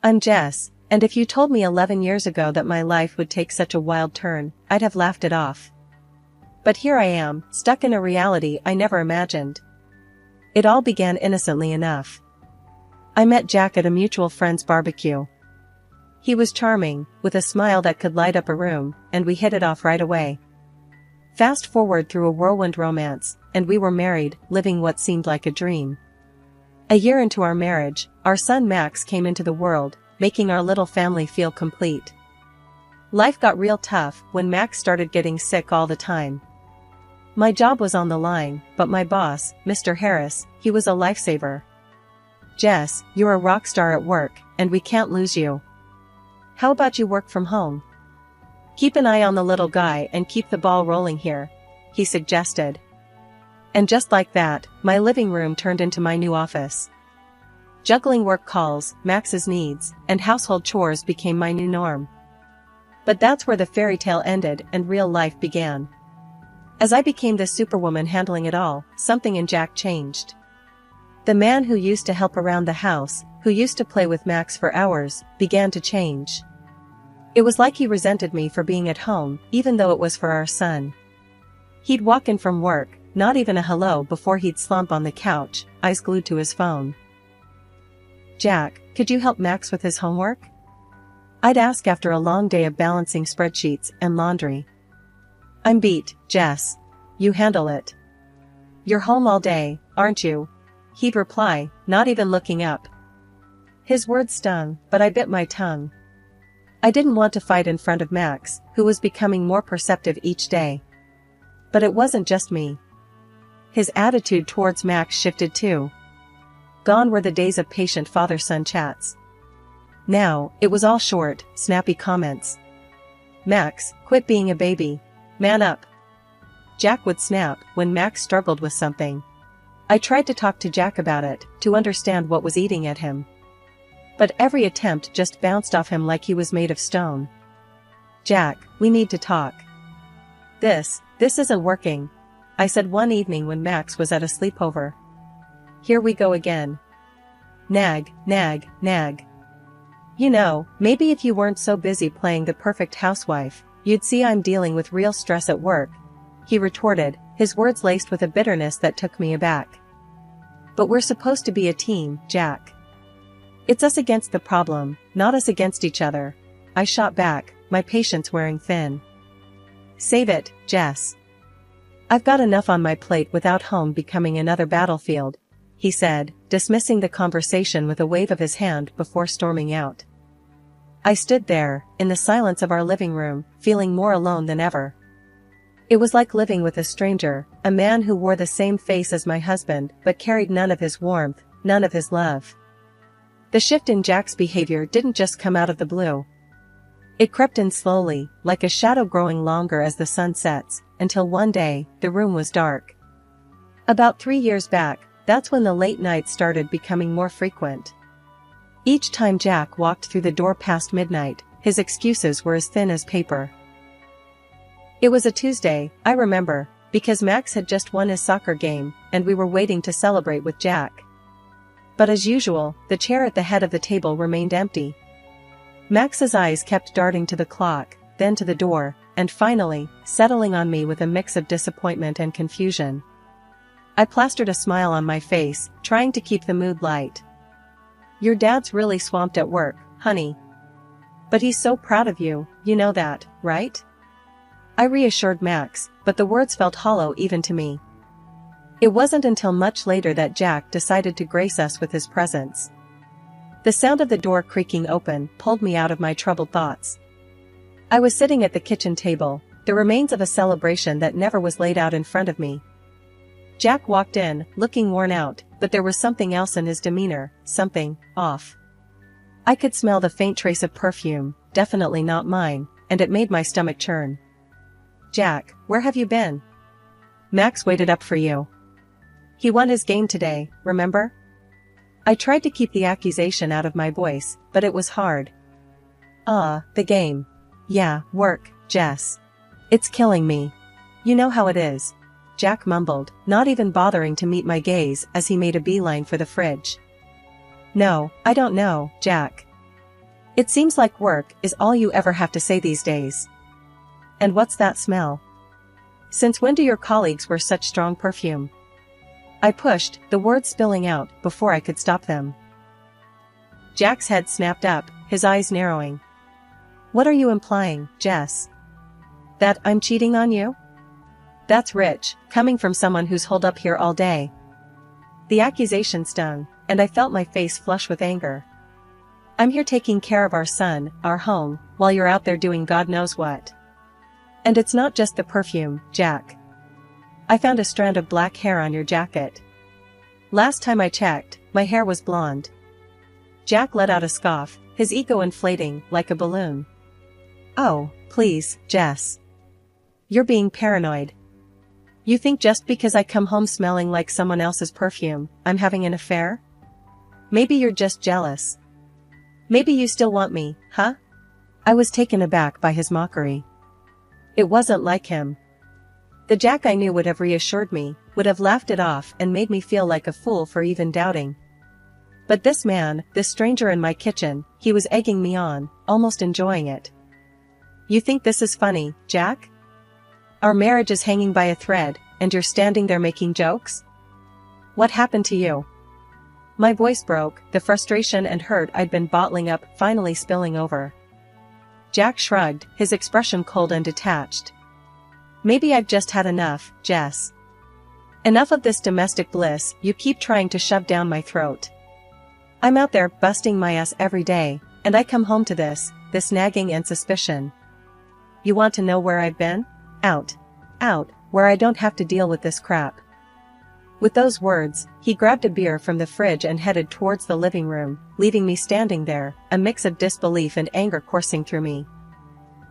I'm Jess, and if you told me 11 years ago that my life would take such a wild turn, I'd have laughed it off. But here I am, stuck in a reality I never imagined. It all began innocently enough. I met Jack at a mutual friend's barbecue. He was charming, with a smile that could light up a room, and we hit it off right away. Fast forward through a whirlwind romance, and we were married, living what seemed like a dream. A year into our marriage, our son Max came into the world, making our little family feel complete. Life got real tough when Max started getting sick all the time. My job was on the line, but my boss, Mr. Harris, he was a lifesaver. Jess, you're a rock star at work, and we can't lose you. How about you work from home? Keep an eye on the little guy and keep the ball rolling here, he suggested. And just like that, my living room turned into my new office. Juggling work calls, Max's needs, and household chores became my new norm. But that's where the fairy tale ended and real life began. As I became the superwoman handling it all, something in Jack changed. The man who used to help around the house, who used to play with Max for hours, began to change. It was like he resented me for being at home, even though it was for our son. He'd walk in from work, not even a hello before he'd slump on the couch, eyes glued to his phone. Jack, could you help Max with his homework? I'd ask after a long day of balancing spreadsheets and laundry. I'm beat, Jess. You handle it. You're home all day, aren't you? He'd reply, not even looking up. His words stung, but I bit my tongue. I didn't want to fight in front of Max, who was becoming more perceptive each day. But it wasn't just me. His attitude towards Max shifted too. Gone were the days of patient father-son chats. Now, it was all short, snappy comments. Max, quit being a baby. Man up. Jack would snap when Max struggled with something. I tried to talk to Jack about it, to understand what was eating at him. But every attempt just bounced off him like he was made of stone. Jack, we need to talk. This isn't working, I said one evening when Max was at a sleepover. Here we go again. Nag, nag, nag. You know, maybe if you weren't so busy playing the perfect housewife, you'd see I'm dealing with real stress at work, he retorted, his words laced with a bitterness that took me aback. But we're supposed to be a team, Jack. It's us against the problem, not us against each other, I shot back, my patience wearing thin. Save it, Jess. I've got enough on my plate without home becoming another battlefield, he said, dismissing the conversation with a wave of his hand before storming out. I stood there, in the silence of our living room, feeling more alone than ever. It was like living with a stranger, a man who wore the same face as my husband but carried none of his warmth, none of his love. The shift in Jack's behavior didn't just come out of the blue. It crept in slowly, like a shadow growing longer as the sun sets, until one day, the room was dark. About 3 years back, that's when the late nights started becoming more frequent. Each time Jack walked through the door past midnight, his excuses were as thin as paper. It was a Tuesday, I remember, because Max had just won his soccer game, and we were waiting to celebrate with Jack. But as usual, the chair at the head of the table remained empty. Max's eyes kept darting to the clock, then to the door, and finally, settling on me with a mix of disappointment and confusion. I plastered a smile on my face, trying to keep the mood light. Your dad's really swamped at work, honey. But he's so proud of you, you know that, right? I reassured Max, but the words felt hollow even to me. It wasn't until much later that Jack decided to grace us with his presence. The sound of the door creaking open pulled me out of my troubled thoughts. I was sitting at the kitchen table, the remains of a celebration that never was laid out in front of me. Jack walked in, looking worn out, but there was something else in his demeanor, something off. I could smell the faint trace of perfume, definitely not mine, and it made my stomach churn. Jack, where have you been? Max waited up for you. He won his game today, remember? I tried to keep the accusation out of my voice, but it was hard. The game. Yeah, work, Jess. It's killing me. You know how it is. Jack mumbled, not even bothering to meet my gaze as he made a beeline for the fridge. No, I don't know, Jack. It seems like work is all you ever have to say these days. And what's that smell? Since when do your colleagues wear such strong perfume? I pushed, the words spilling out before I could stop them. Jack's head snapped up, his eyes narrowing. What are you implying, Jess? That I'm cheating on you? That's rich, coming from someone who's holed up here all day. The accusation stung, and I felt my face flush with anger. I'm here taking care of our son, our home, while you're out there doing God knows what. And it's not just the perfume, Jack. I found a strand of black hair on your jacket. Last time I checked, my hair was blonde. Jack let out a scoff, his ego inflating like a balloon. Oh, please, Jess. You're being paranoid. You think just because I come home smelling like someone else's perfume, I'm having an affair? Maybe you're just jealous. Maybe you still want me, huh? I was taken aback by his mockery. It wasn't like him. The Jack I knew would have reassured me, would have laughed it off and made me feel like a fool for even doubting. But this man, this stranger in my kitchen, he was egging me on, almost enjoying it. You think this is funny, Jack? Our marriage is hanging by a thread, and you're standing there making jokes? What happened to you? My voice broke, the frustration and hurt I'd been bottling up finally spilling over. Jack shrugged, his expression cold and detached. Maybe I've just had enough, Jess. Enough of this domestic bliss you keep trying to shove down my throat. I'm out there busting my ass every day, and I come home to this nagging and suspicion. You want to know where I've been? Out, where I don't have to deal with this crap. With those words, he grabbed a beer from the fridge and headed towards the living room, leaving me standing there, a mix of disbelief and anger coursing through me.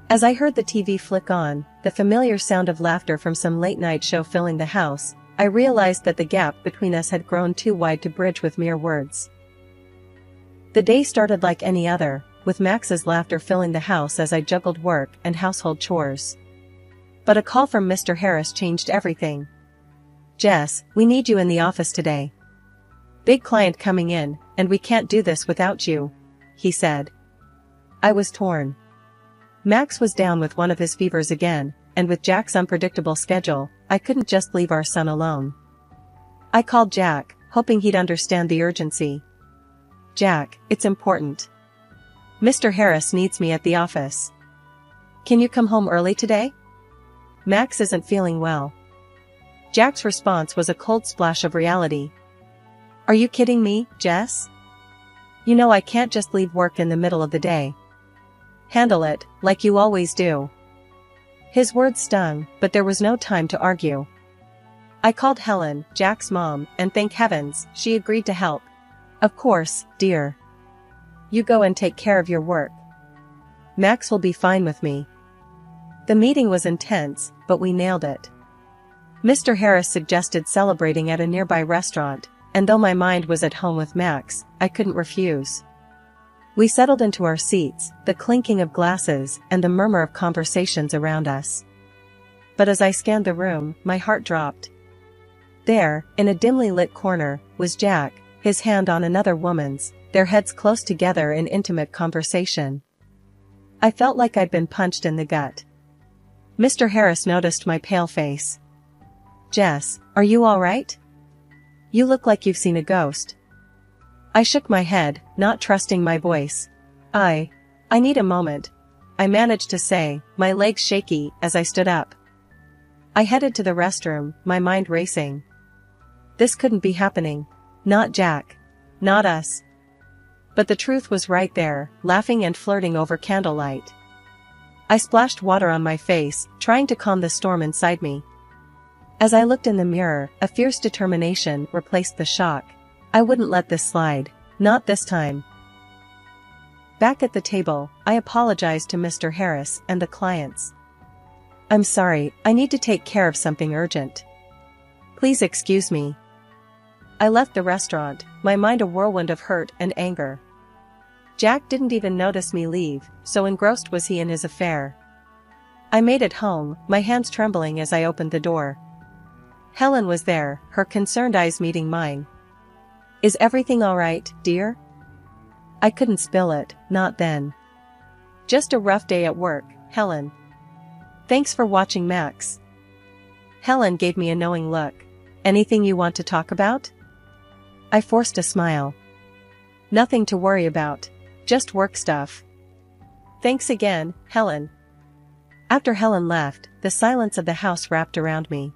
As I heard the TV flick on, the familiar sound of laughter from some late-night show filling the house, I realized that the gap between us had grown too wide to bridge with mere words. The day started like any other, with Max's laughter filling the house as I juggled work and household chores. But a call from Mr. Harris changed everything. Jess, we need you in the office today. Big client coming in, and we can't do this without you, he said. I was torn. Max was down with one of his fevers again, and with Jack's unpredictable schedule, I couldn't just leave our son alone. I called Jack, hoping he'd understand the urgency. Jack, it's important. Mr. Harris needs me at the office. Can you come home early today? Max isn't feeling well. Jack's response was a cold splash of reality. Are you kidding me, Jess? You know I can't just leave work in the middle of the day. Handle it, like you always do. His words stung, but there was no time to argue. I called Helen, Jack's mom, and thank heavens, she agreed to help. Of course, dear. You go and take care of your work. Max will be fine with me. The meeting was intense, but we nailed it. Mr. Harris suggested celebrating at a nearby restaurant, and though my mind was at home with Max, I couldn't refuse. We settled into our seats, the clinking of glasses and the murmur of conversations around us. But as I scanned the room, my heart dropped. There, in a dimly lit corner, was Jack, his hand on another woman's, their heads close together in intimate conversation. I felt like I'd been punched in the gut. Mr. Harris noticed my pale face. Jess, are you all right? You look like you've seen a ghost. I shook my head, not trusting my voice. I need a moment, I managed to say, my legs shaky as I stood up. I headed to the restroom, my mind racing. This couldn't be happening. Not Jack. Not us. But the truth was right there, laughing and flirting over candlelight. I splashed water on my face, trying to calm the storm inside me. As I looked in the mirror, a fierce determination replaced the shock. I wouldn't let this slide. Not this time. Back at the table, I apologized to Mr. Harris and the clients. I'm sorry, I need to take care of something urgent. Please excuse me. I left the restaurant, my mind a whirlwind of hurt and anger. Jack didn't even notice me leave, so engrossed was he in his affair. I made it home, my hands trembling as I opened the door. Helen was there, her concerned eyes meeting mine. Is everything all right, dear? I couldn't spill it, not then. Just a rough day at work, Helen. Thanks for watching, Max. Helen gave me a knowing look. Anything you want to talk about? I forced a smile. Nothing to worry about. Just work stuff. Thanks again, Helen. After Helen left, the silence of the house wrapped around me.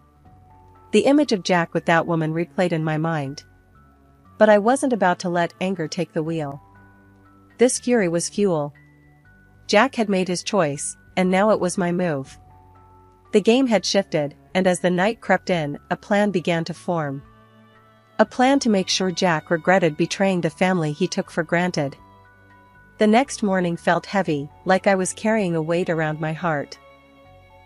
The image of Jack with that woman replayed in my mind. But I wasn't about to let anger take the wheel. This fury was fuel. Jack had made his choice, and now it was my move. The game had shifted, and as the night crept in, a plan began to form. A plan to make sure Jack regretted betraying the family he took for granted. The next morning felt heavy, like I was carrying a weight around my heart.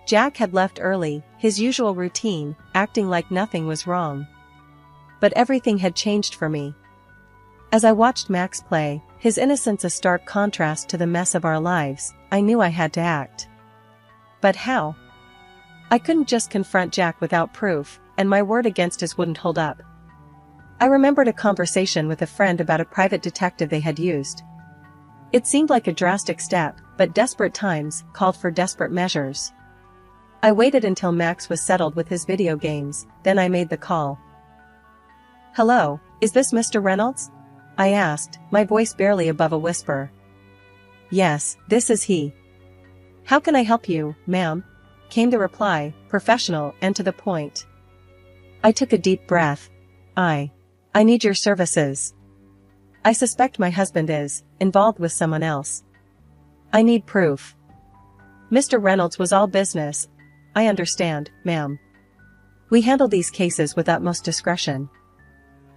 Jack had left early, his usual routine, acting like nothing was wrong. But everything had changed for me. As I watched Max play, his innocence a stark contrast to the mess of our lives, I knew I had to act. But how? I couldn't just confront Jack without proof, and my word against his wouldn't hold up. I remembered a conversation with a friend about a private detective they had used. It seemed like a drastic step, but desperate times called for desperate measures. I waited until Max was settled with his video games, then I made the call. "Hello, is this Mr. Reynolds?" I asked, my voice barely above a whisper. "Yes, this is he." "How can I help you, ma'am?" came the reply, professional and to the point. I took a deep breath. I need your services. I suspect my husband is involved with someone else. I need proof. Mr. Reynolds was all business. I understand, ma'am. We handle these cases with utmost discretion.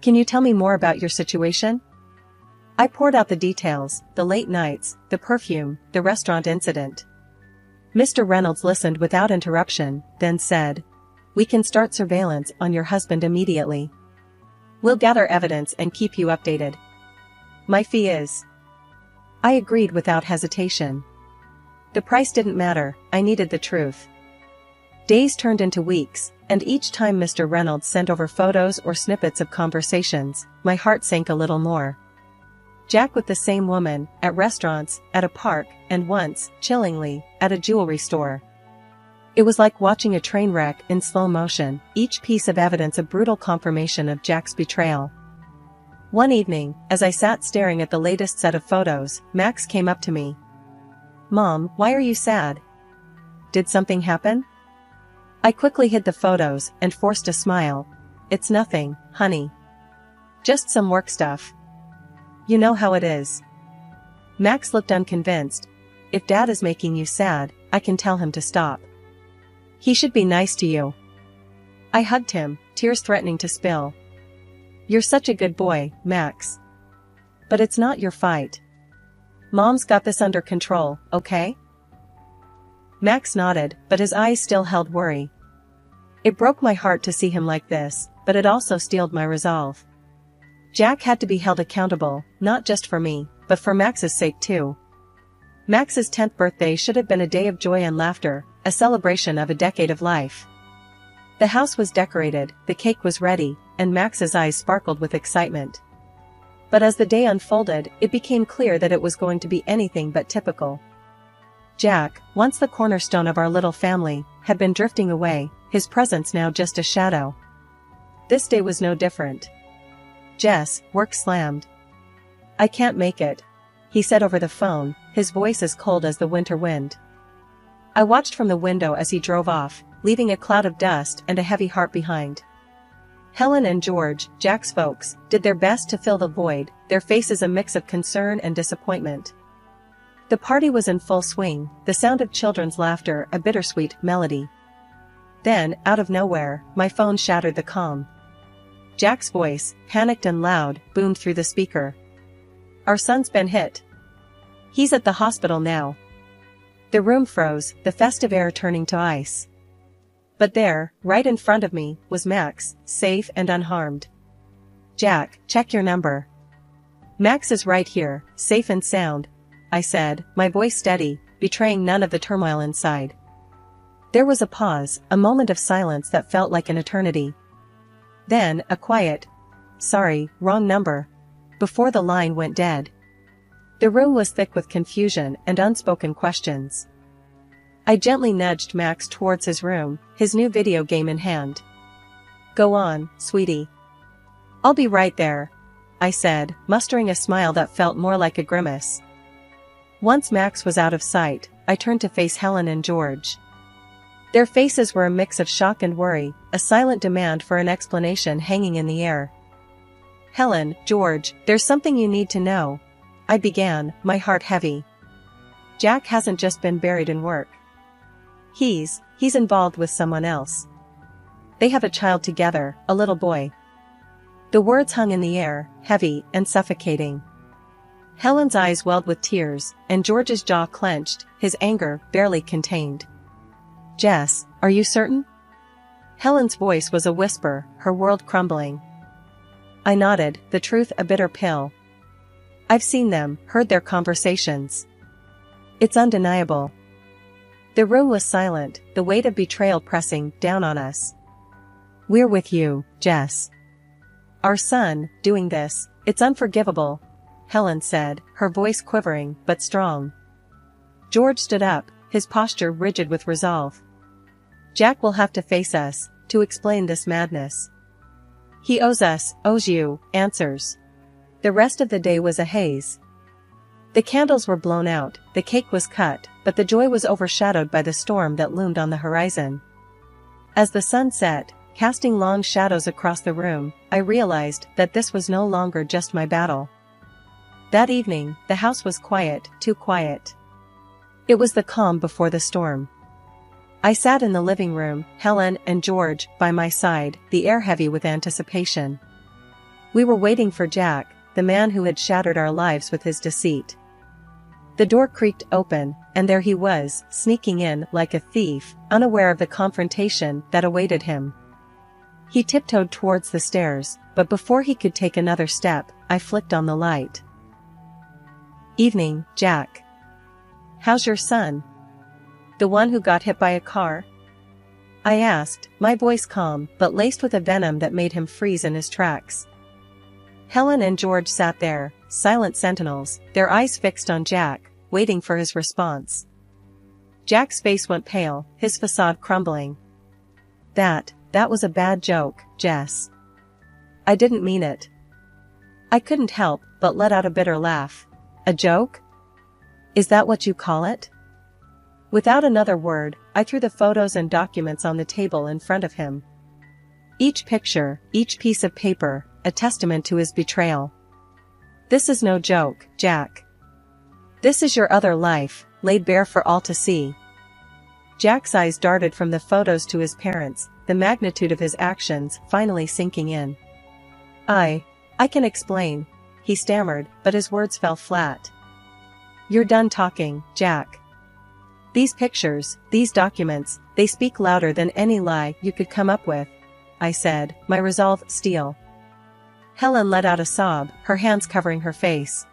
Can you tell me more about your situation? I poured out the details, the late nights, the perfume, the restaurant incident. Mr. Reynolds listened without interruption, then said, "We can start surveillance on your husband immediately. We'll gather evidence and keep you updated. My fee is..." I agreed without hesitation. The price didn't matter, I needed the truth. Days turned into weeks, and each time Mr. Reynolds sent over photos or snippets of conversations, my heart sank a little more. Jack with the same woman, at restaurants, at a park, and once, chillingly, at a jewelry store. It was like watching a train wreck in slow motion, each piece of evidence a brutal confirmation of Jack's betrayal. One evening, as I sat staring at the latest set of photos, Max came up to me. "Mom, why are you sad? Did something happen?" I quickly hid the photos and forced a smile. "It's nothing, honey. Just some work stuff. You know how it is." Max looked unconvinced. "If Dad is making you sad, I can tell him to stop. He should be nice to you." I hugged him, tears threatening to spill. "You're such a good boy, Max. But it's not your fight. Mom's got this under control, okay?" Max nodded, but his eyes still held worry. It broke my heart to see him like this, but it also steeled my resolve. Jack had to be held accountable, not just for me, but for Max's sake too. Max's 10th birthday should have been a day of joy and laughter, a celebration of a decade of life. The house was decorated, the cake was ready, and Max's eyes sparkled with excitement. But as the day unfolded, it became clear that it was going to be anything but typical. Jack, once the cornerstone of our little family, had been drifting away, his presence now just a shadow. This day was no different. "Jess, work slammed. I can't make it," he said over the phone, his voice as cold as the winter wind. I watched from the window as he drove off, leaving a cloud of dust and a heavy heart behind. Helen and George, Jack's folks, did their best to fill the void, their faces a mix of concern and disappointment. The party was in full swing, the sound of children's laughter a bittersweet melody. Then, out of nowhere, my phone shattered the calm. Jack's voice, panicked and loud, boomed through the speaker. "Our son's been hit. He's at the hospital now." The room froze, the festive air turning to ice. But there, right in front of me, was Max, safe and unharmed. "Jack, check your number." "Max is right here, safe and sound," I said, my voice steady, betraying none of the turmoil inside. There was a pause, a moment of silence that felt like an eternity. Then, a quiet, "Sorry, wrong number," before the line went dead. The room was thick with confusion and unspoken questions. I gently nudged Max towards his room, his new video game in hand. "Go on, sweetie." "I'll be right there," I said, mustering a smile that felt more like a grimace. Once Max was out of sight, I turned to face Helen and George. Their faces were a mix of shock and worry, a silent demand for an explanation hanging in the air. "Helen, George, there's something you need to know," I began, my heart heavy. "Jack hasn't just been buried in work. He's involved with someone else. They have a child together, a little boy." The words hung in the air, heavy and suffocating. Helen's eyes welled with tears, and George's jaw clenched, his anger barely contained. "Jess, are you certain?" Helen's voice was a whisper, her world crumbling. I nodded, the truth a bitter pill. "I've seen them, heard their conversations. It's undeniable." The room was silent, the weight of betrayal pressing down on us. "We're with you, Jess. Our son, doing this, it's unforgivable," Helen said, her voice quivering but strong. George stood up, his posture rigid with resolve. "Jack will have to face us, to explain this madness. He owes you, answers." The rest of the day was a haze. The candles were blown out, the cake was cut, but the joy was overshadowed by the storm that loomed on the horizon. As the sun set, casting long shadows across the room, I realized that this was no longer just my battle. That evening, the house was quiet, too quiet. It was the calm before the storm. I sat in the living room, Helen and George by my side, the air heavy with anticipation. We were waiting for Jack, the man who had shattered our lives with his deceit. The door creaked open, and there he was, sneaking in like a thief, unaware of the confrontation that awaited him. He tiptoed towards the stairs, but before he could take another step, I flicked on the light. "Evening, Jack. How's your son? The one who got hit by a car?" I asked, my voice calm but laced with a venom that made him freeze in his tracks. Helen and George sat there, silent sentinels, their eyes fixed on Jack, waiting for his response. Jack's face went pale, his facade crumbling. That was a bad joke, Jess. I didn't mean it." I couldn't help but let out a bitter laugh. "A joke? Is that what you call it?" Without another word, I threw the photos and documents on the table in front of him. Each picture, each piece of paper, a testament to his betrayal. "This is no joke, Jack. This is your other life, laid bare for all to see." Jack's eyes darted from the photos to his parents, the magnitude of his actions finally sinking in. I can explain," he stammered, but his words fell flat. "You're done talking, Jack. These pictures, these documents, they speak louder than any lie you could come up with," I said, my resolve steel. Helen let out a sob, her hands covering her face.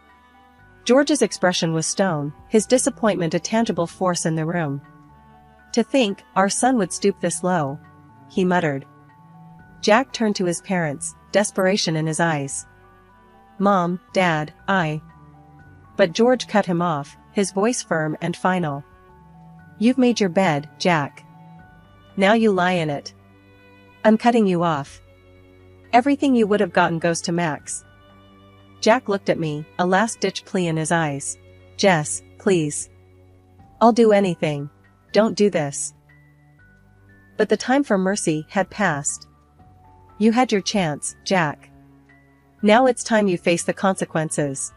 George's expression was stone, his disappointment a tangible force in the room. "To think our son would stoop this low," he muttered. Jack turned to his parents, desperation in his eyes. "Mom, Dad, But George cut him off, his voice firm and final. "You've made your bed, Jack. Now you lie in it. I'm cutting you off. Everything you would have gotten goes to Max." Jack looked at me, a last-ditch plea in his eyes. "Jess, please. I'll do anything. Don't do this." But the time for mercy had passed. "You had your chance, Jack. Now it's time you face the consequences.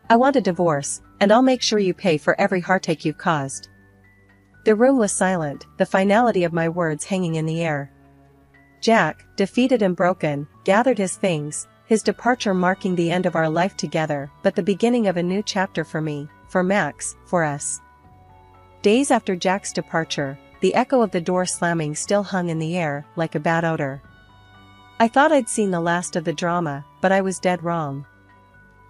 I want a divorce, and I'll make sure you pay for every heartache you've caused." The room was silent, the finality of my words hanging in the air. Jack, defeated and broken, gathered his things, his departure marking the end of our life together, but the beginning of a new chapter for me, for Max, for us. Days after Jack's departure, the echo of the door slamming still hung in the air, like a bad odor. I thought I'd seen the last of the drama, but I was dead wrong.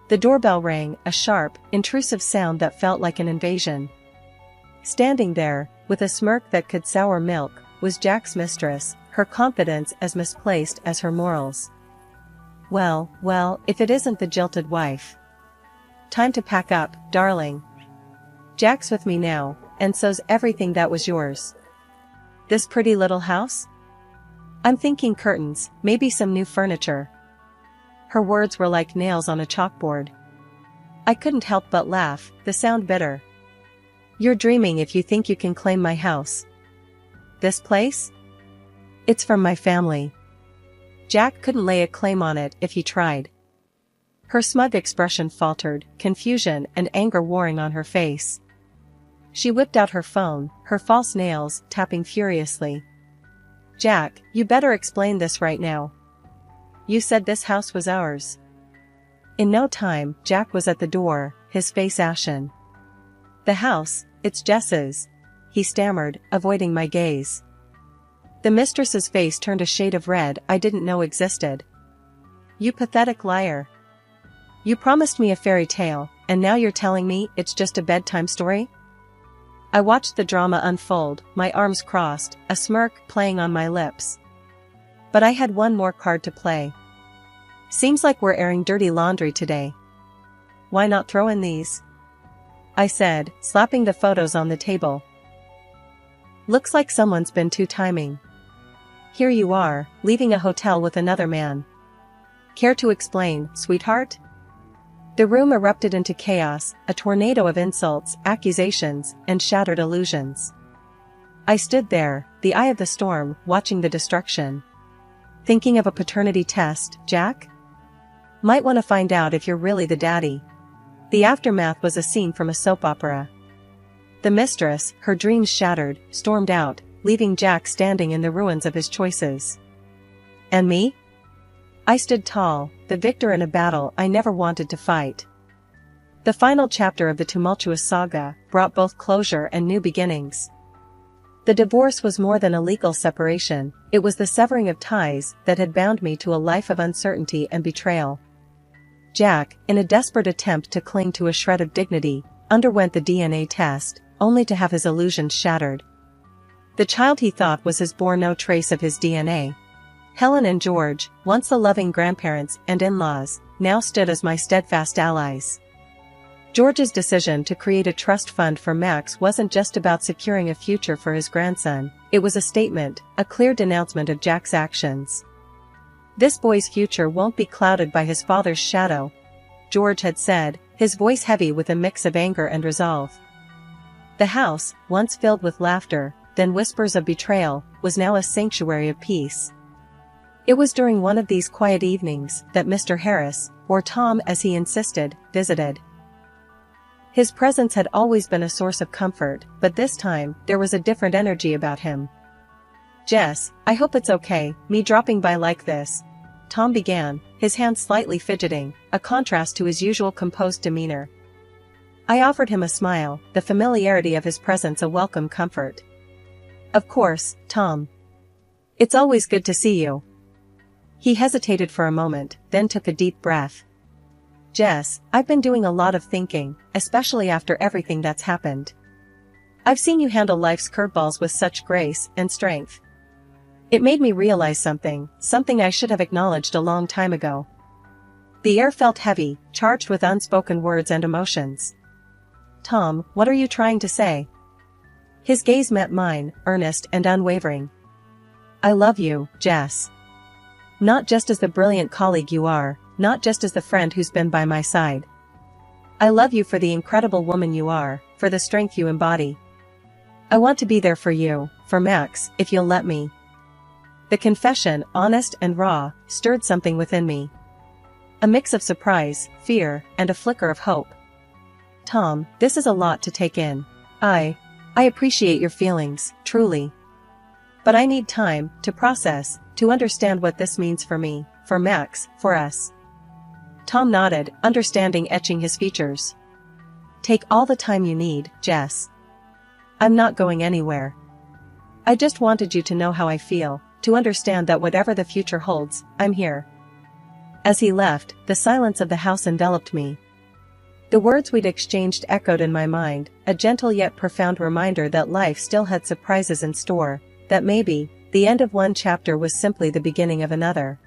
The doorbell rang, a sharp, intrusive sound that felt like an invasion. Standing there, with a smirk that could sour milk, was Jack's mistress, her confidence as misplaced as her morals. Well, if it isn't the jilted wife. Time to pack up, darling. Jack's with me now, and so's everything that was yours. This pretty little house? I'm thinking curtains, maybe some new furniture. Her words were like nails on a chalkboard. I couldn't help but laugh, the sound bitter. You're dreaming if you think you can claim my house. This place? It's from my family. Jack couldn't lay a claim on it if he tried. Her smug expression faltered, confusion and anger warring on her face. She whipped out her phone, her false nails tapping furiously. Jack, you better explain this right now. You said this house was ours. In no time, Jack was at the door, his face ashen. The house, it's Jess's, he stammered, avoiding my gaze. The mistress's face turned a shade of red I didn't know existed. You pathetic liar. You promised me a fairy tale, and now you're telling me it's just a bedtime story? I watched the drama unfold, my arms crossed, a smirk playing on my lips. But I had one more card to play. Seems like we're airing dirty laundry today. Why not throw in these? I said, slapping the photos on the table. Looks like someone's been two-timing. Here you are, leaving a hotel with another man. Care to explain, sweetheart? The room erupted into chaos, a tornado of insults, accusations, and shattered illusions. I stood there, the eye of the storm, watching the destruction. Thinking of a paternity test, Jack? Might want to find out if you're really the daddy. The aftermath was a scene from a soap opera. The mistress, her dreams shattered, stormed out, leaving Jack standing in the ruins of his choices. And me? I stood tall, the victor in a battle I never wanted to fight. The final chapter of the tumultuous saga brought both closure and new beginnings. The divorce was more than a legal separation, it was the severing of ties that had bound me to a life of uncertainty and betrayal. Jack, in a desperate attempt to cling to a shred of dignity, underwent the DNA test, only to have his illusions shattered. The child he thought was his bore no trace of his DNA. Helen and George, once the loving grandparents and in-laws, now stood as my steadfast allies. George's decision to create a trust fund for Max wasn't just about securing a future for his grandson, it was a statement, a clear denouncement of Jack's actions. This boy's future won't be clouded by his father's shadow, George had said, his voice heavy with a mix of anger and resolve. The house, once filled with laughter, then whispers of betrayal, was now a sanctuary of peace. It was during one of these quiet evenings that Mr. Harris, or Tom as he insisted, visited. His presence had always been a source of comfort, but this time, there was a different energy about him. Jess, I hope it's okay, me dropping by like this, Tom began, his hands slightly fidgeting, a contrast to his usual composed demeanor. I offered him a smile, the familiarity of his presence a welcome comfort. Of course, Tom. It's always good to see you. He hesitated for a moment, then took a deep breath. Jess, I've been doing a lot of thinking, especially after everything that's happened. I've seen you handle life's curveballs with such grace and strength. It made me realize something I should have acknowledged a long time ago. The air felt heavy, charged with unspoken words and emotions. Tom, what are you trying to say? His gaze met mine, earnest and unwavering. I love you, Jess. Not just as the brilliant colleague you are, not just as the friend who's been by my side. I love you for the incredible woman you are, for the strength you embody. I want to be there for you, for Max, if you'll let me. The confession, honest and raw, stirred something within me. A mix of surprise, fear, and a flicker of hope. Tom, this is a lot to take in. I appreciate your feelings, truly. But I need time to process, to understand what this means for me, for Max, for us. Tom nodded, understanding etching his features. Take all the time you need, Jess. I'm not going anywhere. I just wanted you to know how I feel, to understand that whatever the future holds, I'm here. As he left, the silence of the house enveloped me. The words we'd exchanged echoed in my mind, a gentle yet profound reminder that life still had surprises in store, that maybe, the end of one chapter was simply the beginning of another.